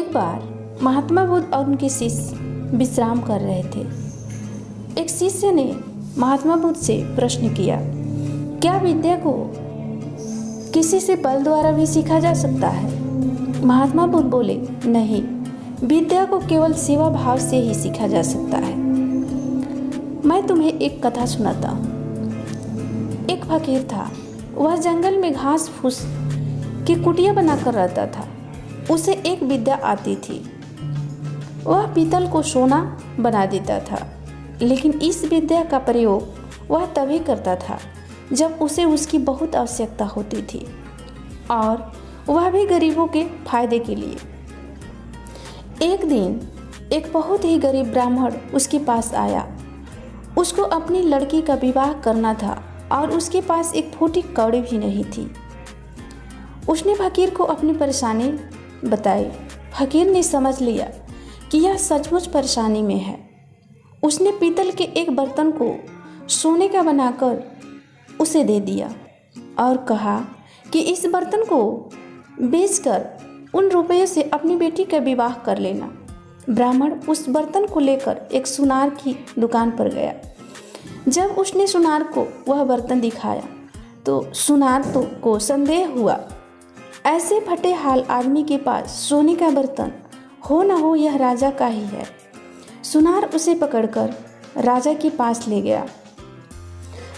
एक बार महात्मा बुद्ध और उनके शिष्य विश्राम कर रहे थे। एक शिष्य ने महात्मा बुद्ध से प्रश्न किया, क्या विद्या को किसी से बल द्वारा भी सीखा जा सकता है? महात्मा बुद्ध बोले, नहीं, विद्या को केवल सेवा भाव से ही सीखा जा सकता है। मैं तुम्हें एक कथा सुनाता हूँ। एक फकीर था। वह जंगल में घास फूस की कुटिया बनाकर रहता था। उसे एक विद्या आती थी। वह पीतल को सोना बना देता था, लेकिन इस विद्या का प्रयोग वह तभी करता था जब उसे उसकी बहुत आवश्यकता होती थी, और वह भी गरीबों के फायदे के लिए। एक दिन एक बहुत ही गरीब ब्राह्मण उसके पास आया। उसको अपनी लड़की का विवाह करना था और उसके पास एक फूटी कौड़ी भी नहीं थी। उसने फकीर को अपनी परेशानी बताई। फकीर ने समझ लिया कि यह सचमुच परेशानी में है। उसने पीतल के एक बर्तन को सोने का बनाकर उसे दे दिया और कहा कि इस बर्तन को बेचकर उन रुपयों से अपनी बेटी का विवाह कर लेना। ब्राह्मण उस बर्तन को लेकर एक सुनार की दुकान पर गया। जब उसने सुनार को वह बर्तन दिखाया तो सुनार को संदेह हुआ। ऐसे फटे हाल आदमी के पास सोने का बर्तन हो न हो, यह राजा का ही है। सुनार उसे पकड़कर राजा के पास ले गया।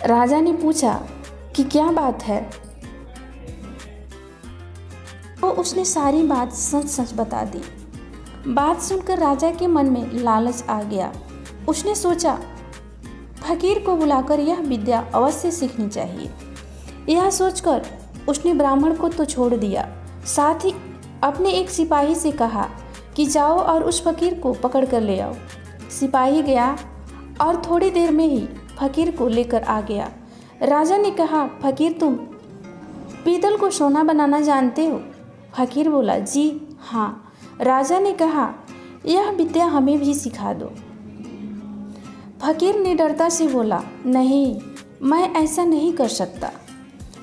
राजा ने पूछा कि क्या बात है, तो उसने सारी बात सच सच बता दी। बात सुनकर राजा के मन में लालच आ गया। उसने सोचा, फकीर को बुलाकर यह विद्या अवश्य सीखनी चाहिए। यह सोचकर उसने ब्राह्मण को तो छोड़ दिया, साथ ही अपने एक सिपाही से कहा कि जाओ और उस फकीर को पकड़ कर ले आओ। सिपाही गया और थोड़ी देर में ही फकीर को लेकर आ गया। राजा ने कहा, फकीर, तुम पीतल को सोना बनाना जानते हो? फकीर बोला, जी हाँ। राजा ने कहा, यह विद्या हमें भी सिखा दो। फकीर ने डरता से बोला, नहीं, मैं ऐसा नहीं कर सकता।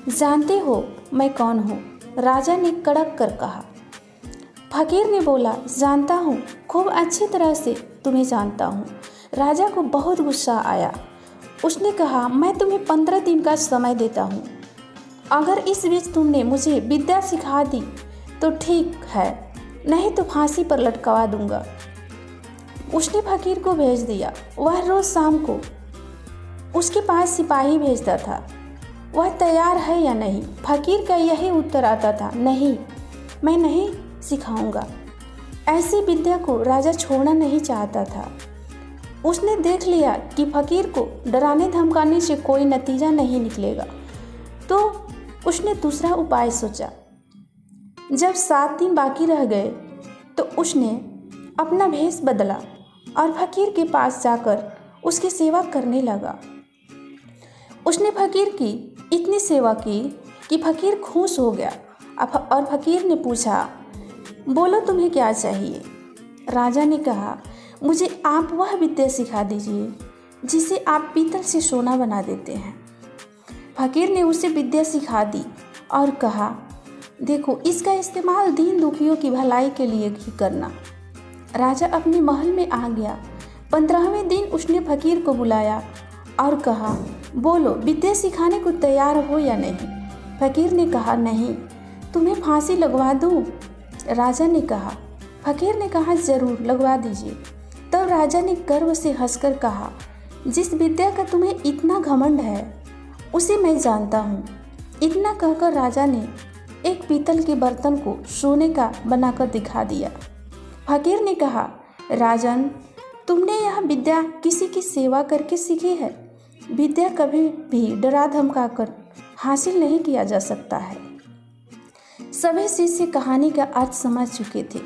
जानते हो मैं कौन हूँ? राजा ने कड़क कर कहा। फकीर ने बोला, जानता हूँ, खूब अच्छी तरह से तुम्हें जानता हूँ। राजा को बहुत गुस्सा आया। उसने कहा, मैं तुम्हें 15 दिन का समय देता हूँ। अगर इस बीच तुमने मुझे विद्या सिखा दी तो ठीक है, नहीं तो फांसी पर लटकवा दूंगा। उसने फकीर को भेज दिया। वह रोज शाम को उसके पास सिपाही भेजता था, वह तैयार है या नहीं। फकीर का यही उत्तर आता था, नहीं, मैं नहीं सिखाऊंगा। ऐसी विद्या को राजा छोड़ना नहीं चाहता था। उसने देख लिया कि फकीर को डराने धमकाने से कोई नतीजा नहीं निकलेगा, तो उसने दूसरा उपाय सोचा। जब 7 दिन बाकी रह गए तो उसने अपना भेष बदला और फकीर के पास जाकर उसकी सेवा करने लगा। उसने फकीर की इतनी सेवा की कि फकीर खुश हो गया और फकीर ने पूछा, बोलो तुम्हें क्या चाहिए? राजा ने कहा, मुझे आप वह विद्या सिखा दीजिए जिसे आप पीतल से सोना बना देते हैं। फकीर ने उसे विद्या सिखा दी और कहा, देखो, इसका इस्तेमाल दीन दुखियों की भलाई के लिए ही करना। राजा अपने महल में आ गया। 15वें दिन उसने फकीर को बुलाया और कहा, बोलो, विद्या सिखाने को तैयार हो या नहीं? फकीर ने कहा, नहीं, तुम्हें फांसी लगवा दूँ? राजा ने कहा। फकीर ने कहा, ज़रूर लगवा दीजिए। तब राजा ने गर्व से हंसकर कहा, जिस विद्या का तुम्हें इतना घमंड है उसे मैं जानता हूँ। इतना कहकर राजा ने एक पीतल के बर्तन को सोने का बनाकर दिखा दिया। फकीर ने कहा, राजन, तुमने यह विद्या किसी की सेवा करके सीखी है। विद्या कभी भी डरा धमका कर हासिल नहीं किया जा सकता है। सभी शिष्य कहानी का अर्थ समझ चुके थे।